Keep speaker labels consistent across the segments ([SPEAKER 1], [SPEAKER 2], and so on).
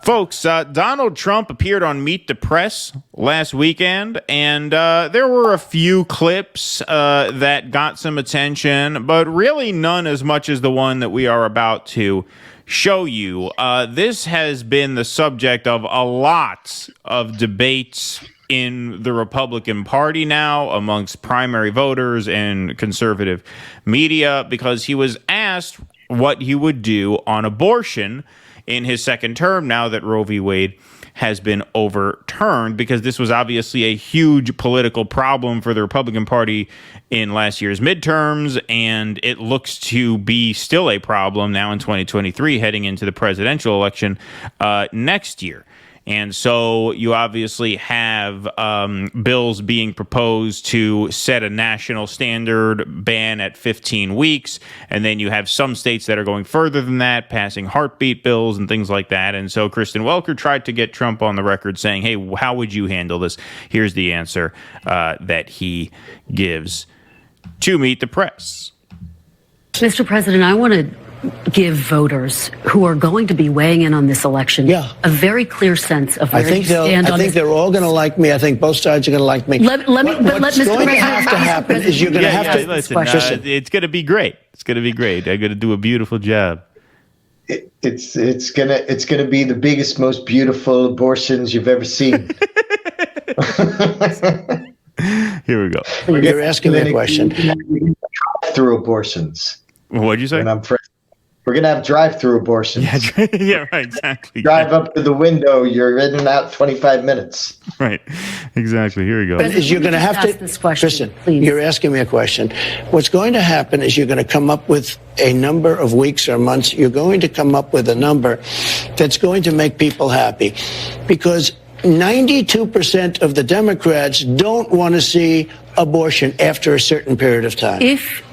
[SPEAKER 1] Folks, Donald Trump appeared on Meet the Press last weekend, and there were a few clips that got some attention, but really none as much as the one that we are about to show you. This has been the subject of a lot of debates in the Republican Party now amongst primary voters and conservative media because he was asked what he would do on abortion in his second term now that Roe v. Wade has been overturned, because this was obviously a huge political problem for the Republican Party in last year's midterms, and it looks to be still a problem now in 2023 heading into the presidential election next year. And so you obviously have bills being proposed to set a national standard ban at 15 weeks. And then you have some states that are going further than that, passing heartbeat bills and things like that. And so Kristen Welker tried to get Trump on the record saying, hey, how would you handle this? Here's the answer that he gives to Meet the Press.
[SPEAKER 2] Mr. President, I want to give voters who are going to be weighing in on this election a very clear sense of where you stand on
[SPEAKER 3] I think they're all going to like me. I think both sides are going to like me.
[SPEAKER 2] What's going to
[SPEAKER 3] have to happen is you're going to have to
[SPEAKER 1] listen. It's going to be great. It's going to be great. I'm going to do a beautiful job.
[SPEAKER 4] It's gonna be the biggest, most beautiful abortions you've ever seen.
[SPEAKER 1] Here we go.
[SPEAKER 3] You're asking me a question.
[SPEAKER 4] Through abortions.
[SPEAKER 1] What'd you say?
[SPEAKER 4] We're going to have drive-through abortions.
[SPEAKER 1] Yeah, right, exactly.
[SPEAKER 4] Drive up to the window, you're in and out 25 minutes.
[SPEAKER 1] Right, exactly. Here we go.
[SPEAKER 3] You're going to have to,
[SPEAKER 2] this question,
[SPEAKER 3] listen,
[SPEAKER 2] please.
[SPEAKER 3] You're asking me a question. What's going to happen is you're going to come up with a number of weeks or months. You're going to come up with a number that's going to make people happy, because 92% of the Democrats don't want to see abortion after a certain period of time.
[SPEAKER 2] If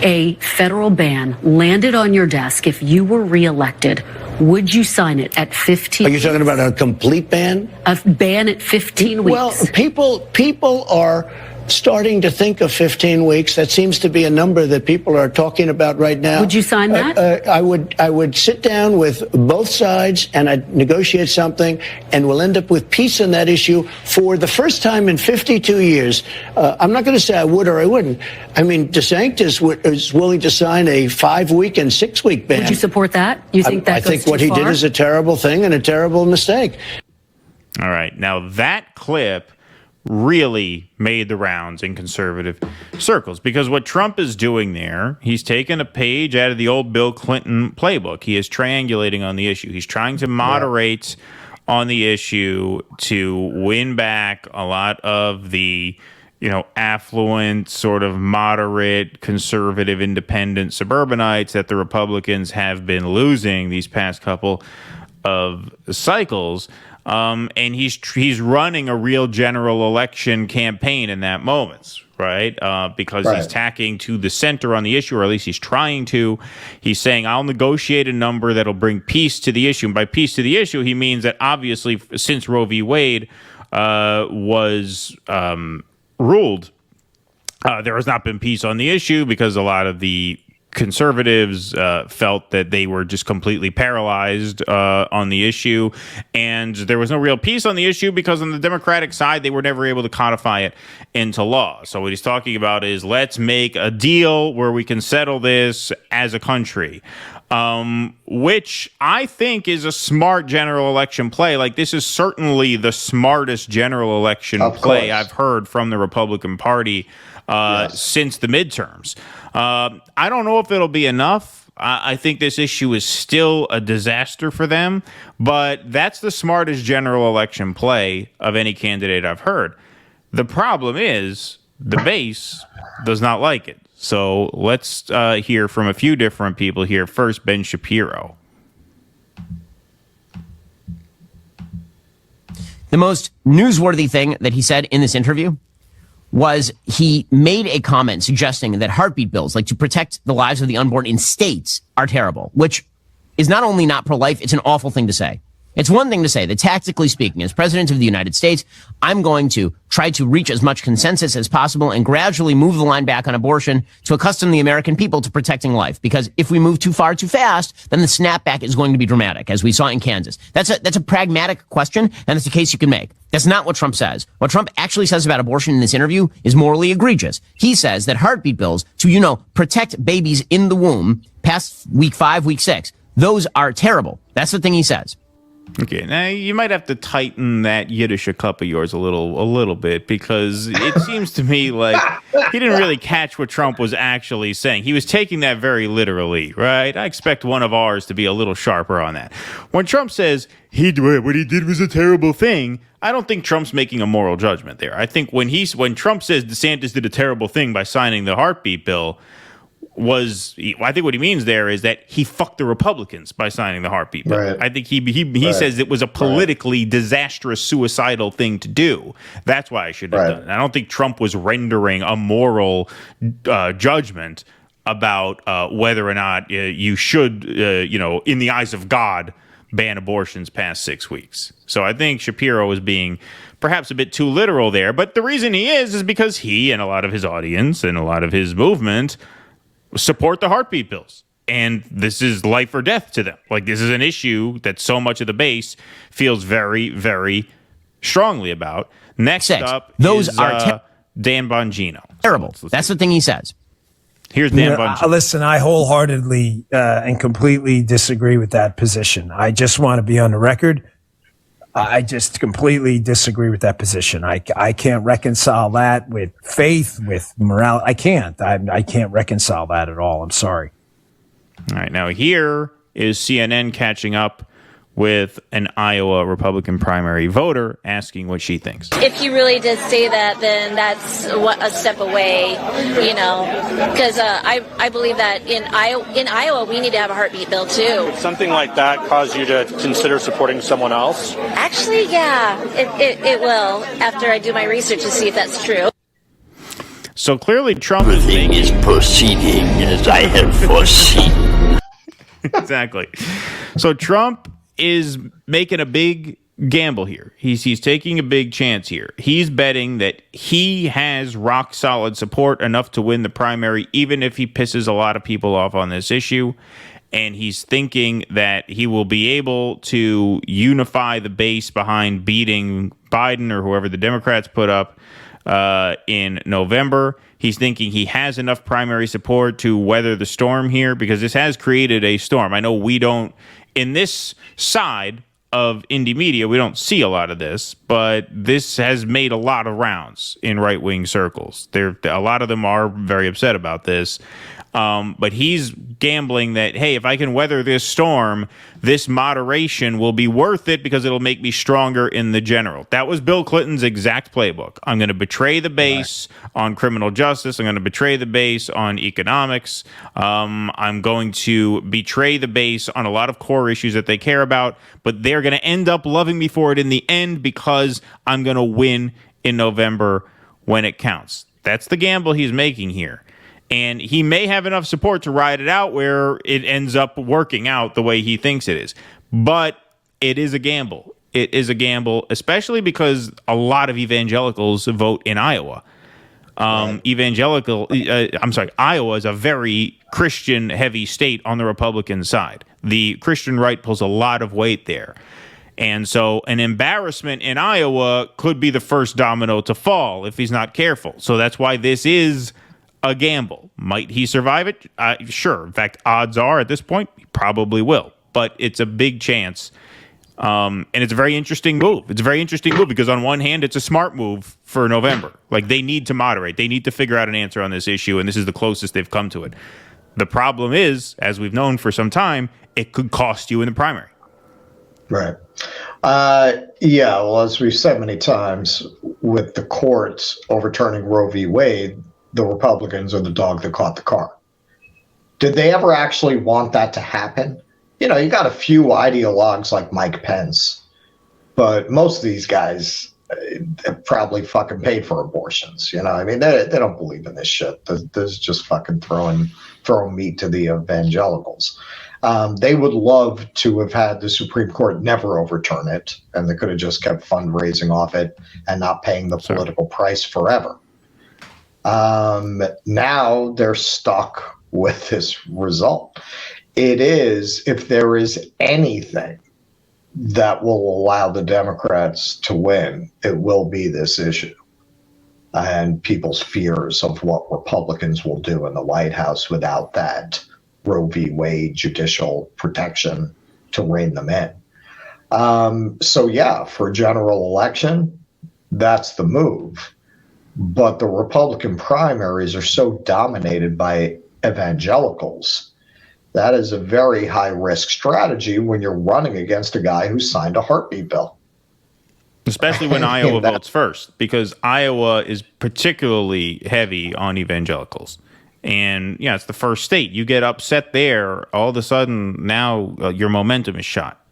[SPEAKER 2] a federal ban landed on your desk, if you were reelected, would you sign it at 15
[SPEAKER 3] Are you talking about a complete ban?
[SPEAKER 2] A ban at 15 weeks?
[SPEAKER 3] Well, people are starting to think of 15 weeks. That seems to be a number that people are talking about right now.
[SPEAKER 2] Would you sign that?
[SPEAKER 3] I would sit down with both sides and I'd negotiate something, and we'll end up with peace on that issue for the first time in 52 years. I'm not going to say I would or I wouldn't. I mean, DeSantis is willing to sign a 5-week and 6-week ban.
[SPEAKER 2] Would you support that? You think that goes too far?
[SPEAKER 3] I think what he did is a terrible thing and a terrible mistake.
[SPEAKER 1] All right. Now, that clip really made the rounds in conservative circles, because what Trump is doing there, he's taken a page out of the old Bill Clinton playbook. He is triangulating on the issue. He's trying to moderate on the issue to win back a lot of the, affluent, sort of moderate, conservative, independent suburbanites that the Republicans have been losing these past couple of cycles. And he's running a real general election campaign in that moment, right? Because he's tacking to the center on the issue, or at least he's trying to. He's saying, I'll negotiate a number that'll bring peace to the issue. And by peace to the issue, he means that obviously since Roe v. Wade was ruled, there has not been peace on the issue, because a lot of the conservatives felt that they were just completely paralyzed on the issue, and there was no real peace on the issue because on the Democratic side they were never able to codify it into law. So what he's talking about is, let's make a deal where we can settle this as a country, which I think is a smart general election play. Like, this is certainly the smartest general election play I've heard from the Republican Party since the midterms. I don't know if it'll be enough. I think this issue is still a disaster for them, but that's the smartest general election play of any candidate I've heard. The problem is the base does not like it. So let's hear from a few different people here. First, Ben Shapiro.
[SPEAKER 5] The most newsworthy thing that he said in this interview was he made a comment suggesting that heartbeat bills, like to protect the lives of the unborn in states, are terrible, which is not only not pro-life, it's an awful thing to say. It's one thing to say that tactically speaking, as president of the United States, I'm going to try to reach as much consensus as possible and gradually move the line back on abortion to accustom the American people to protecting life. Because if we move too far too fast, then the snapback is going to be dramatic, as we saw in Kansas. That's a pragmatic question, and it's a case you can make. That's not what Trump says. What Trump actually says about abortion in this interview is morally egregious. He says that heartbeat bills to, protect babies in the womb past week 5, week 6, those are terrible. That's the thing he says.
[SPEAKER 1] Okay, now you might have to tighten that Yiddish cup of yours a little bit, because it seems to me like he didn't really catch what Trump was actually saying. He was taking that very literally, right? I expect one of ours to be a little sharper on that. When Trump says what he did was a terrible thing, I don't think Trump's making a moral judgment there. I think when Trump says DeSantis did a terrible thing by signing the heartbeat bill, I think what he means there is that he fucked the Republicans by signing the heartbeat bill.
[SPEAKER 4] Right.
[SPEAKER 1] I think he says it was a politically disastrous, suicidal thing to do. That's why I should have done it. I don't think Trump was rendering a moral judgment about whether or not you should, in the eyes of God, ban abortions past 6 weeks. So I think Shapiro is being perhaps a bit too literal there. But the reason he is because he and a lot of his audience and a lot of his movement support the heartbeat bills. And this is life or death to them. Like, this is an issue that so much of the base feels very, very strongly about. Next up
[SPEAKER 5] those
[SPEAKER 1] is
[SPEAKER 5] are
[SPEAKER 1] Dan Bongino.
[SPEAKER 5] Terrible. That's the thing he says.
[SPEAKER 1] Here's Dan Bongino.
[SPEAKER 6] Listen, I wholeheartedly and completely disagree with that position. I just want to be on the record. I just completely disagree with that position. I can't reconcile that with faith, with morality. I can't. I can't reconcile that at all. I'm sorry.
[SPEAKER 1] All right. Now, here is CNN catching up with an Iowa Republican primary voter asking what she thinks.
[SPEAKER 7] If he really did say that, then that's a step away, because I believe that in Iowa we need to have a heartbeat bill too.
[SPEAKER 8] Would something like that cause you to consider supporting someone else?
[SPEAKER 7] Actually, yeah, it will, after I do my research to see if that's true.
[SPEAKER 1] So clearly Trump is
[SPEAKER 9] proceeding as I have foreseen.
[SPEAKER 1] Exactly. So Trump is making a big gamble here. He's taking a big chance here. He's betting that he has rock solid support enough to win the primary, even if he pisses a lot of people off on this issue. And he's thinking that he will be able to unify the base behind beating Biden or whoever the Democrats put up in November. He's thinking he has enough primary support to weather the storm here, because this has created a storm. I know we don't, in this side of indie media, we don't see a lot of this, but this has made a lot of rounds in right-wing circles. A lot of them are very upset about this. But he's gambling that, hey, if I can weather this storm, this moderation will be worth it because it'll make me stronger in the general. That was Bill Clinton's exact playbook. I'm going to betray the base on criminal justice. I'm going to betray the base on economics. I'm going to betray the base on a lot of core issues that they care about, but they're going to end up loving me for it in the end because I'm going to win in November when it counts. That's the gamble he's making here. And he may have enough support to ride it out where it ends up working out the way he thinks it is. But it is a gamble. It is a gamble, especially because a lot of evangelicals vote in Iowa. Iowa is a very Christian-heavy state on the Republican side. The Christian right pulls a lot of weight there. And so an embarrassment in Iowa could be the first domino to fall if he's not careful. So that's why this is a gamble. Might he survive it? Sure. In fact, odds are at this point, he probably will. But it's a big chance. And it's a very interesting move. It's a very interesting move because on one hand, it's a smart move for November. Like, they need to moderate. They need to figure out an answer on this issue, and this is the closest they've come to it. The problem is, as we've known for some time, it could cost you in the primary.
[SPEAKER 4] Right. Well, as we've said many times, with the courts overturning Roe v. Wade, the Republicans are the dog that caught the car. Did they ever actually want that to happen? You got a few ideologues like Mike Pence, but most of these guys have probably fucking paid for abortions. They don't believe in this shit. This is just fucking throwing meat to the evangelicals. They would love to have had the Supreme Court never overturn it, and they could have just kept fundraising off it and not paying the political price forever. Now they're stuck with this result. It is, if there is anything that will allow the Democrats to win, it will be this issue and people's fears of what Republicans will do in the White House without that Roe v. Wade judicial protection to rein them in. So yeah, for a general election, that's the move. But the Republican primaries are so dominated by evangelicals. That is a very high-risk strategy when you're running against a guy who signed a heartbeat bill.
[SPEAKER 1] Especially when Iowa votes first, because Iowa is particularly heavy on evangelicals. And, yeah, it's the first state. You get upset there, all of a sudden now your momentum is shot,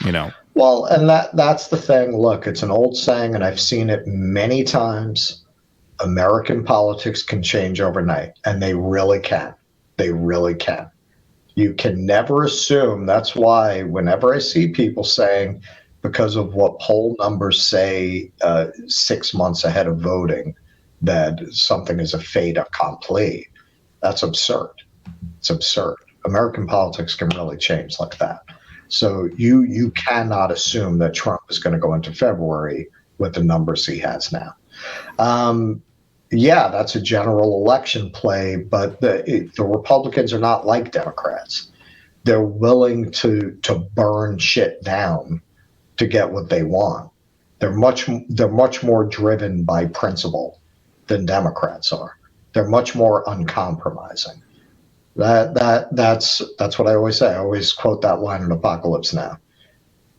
[SPEAKER 1] you know.
[SPEAKER 4] Well, and that's the thing. Look, it's an old saying, and I've seen it many times. American politics can change overnight, and they really can. They really can. You can never assume. That's why whenever I see people saying, because of what poll numbers say 6 months ahead of voting, that something is a fait accompli, that's absurd. It's absurd. American politics can really change like that. So you cannot assume that Trump is going to go into February with the numbers he has now. Yeah, that's a general election play, but the Republicans are not like Democrats. They're willing to burn shit down to get what they want. They're much more driven by principle than Democrats are. They're much more uncompromising. That's what I always say. I always quote that line in Apocalypse Now.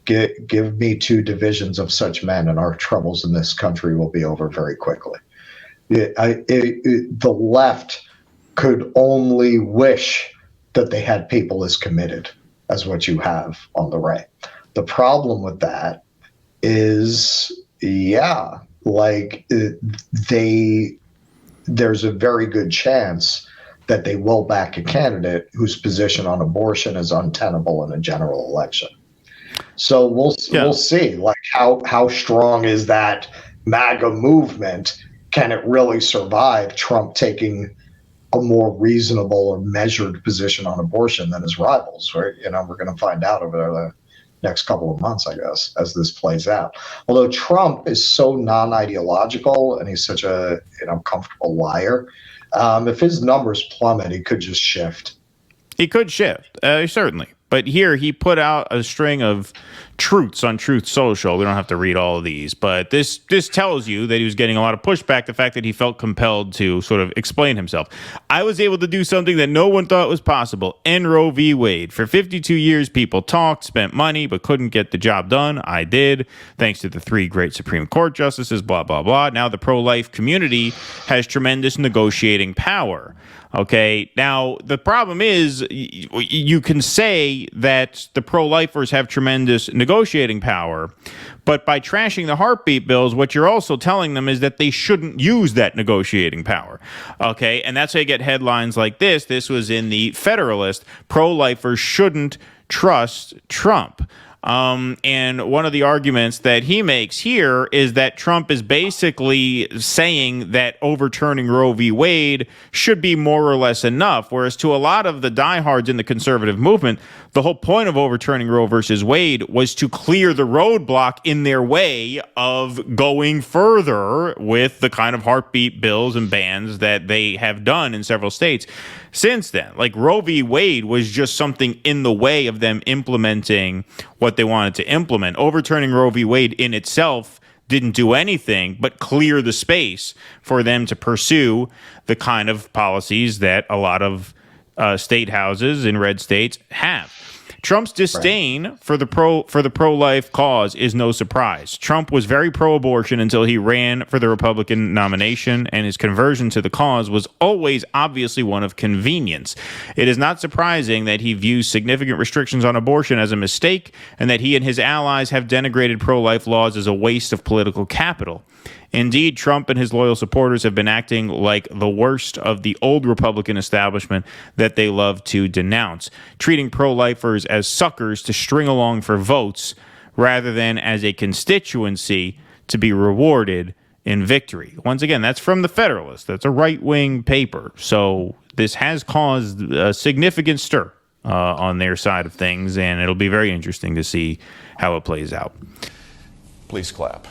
[SPEAKER 4] Give me 2 divisions of such men, and our troubles in this country will be over very quickly. The left could only wish that they had people as committed as what you have on the right. The problem with that is, there's a very good chance that they will back a candidate whose position on abortion is untenable in a general election. So we'll see, like how strong is that MAGA movement? Can it really survive Trump taking a more reasonable or measured position on abortion than his rivals? Right? We're going to find out over the next couple of months, I guess, as this plays out. Although Trump is so non-ideological and he's such a comfortable liar, if his numbers plummet, he could just shift.
[SPEAKER 1] He could shift, certainly. But here he put out a string of truths on Truth Social. We don't have to read all of these, but this tells you that he was getting a lot of pushback, the fact that he felt compelled to sort of explain himself. I was able to do something that no one thought was possible. End Roe v. Wade. For 52 years, people talked, spent money, but couldn't get the job done. I did, thanks to the 3 great Supreme Court justices, blah, blah, blah. Now the pro-life community has tremendous negotiating power. Okay, now the problem is you can say that the pro-lifers have tremendous negotiating power, but by trashing the heartbeat bills, what you're also telling them is that they shouldn't use that negotiating power. Okay, and that's how you get headlines like this. This was in the Federalist. Pro-lifers shouldn't trust Trump. And one of the arguments that he makes here is that Trump is basically saying that overturning Roe v. Wade should be more or less enough, whereas to a lot of the diehards in the conservative movement, the whole point of overturning Roe versus Wade was to clear the roadblock in their way of going further with the kind of heartbeat bills and bans that they have done in several states since then. Like Roe v. Wade was just something in the way of them implementing what they wanted to implement. Overturning Roe v. Wade in itself didn't do anything but clear the space for them to pursue the kind of policies that a lot of state houses in red states have. Trump's disdain for the pro-life cause is no surprise. Trump was very pro-abortion until he ran for the Republican nomination, and his conversion to the cause was always obviously one of convenience. It is not surprising that he views significant restrictions on abortion as a mistake, and that he and his allies have denigrated pro-life laws as a waste of political capital. Indeed, Trump and his loyal supporters have been acting like the worst of the old Republican establishment that they love to denounce, treating pro-lifers as suckers to string along for votes rather than as a constituency to be rewarded in victory. Once again, that's from the Federalist. That's a right-wing paper. So this has caused a significant stir on their side of things, and it'll be very interesting to see how it plays out.
[SPEAKER 10] Please clap.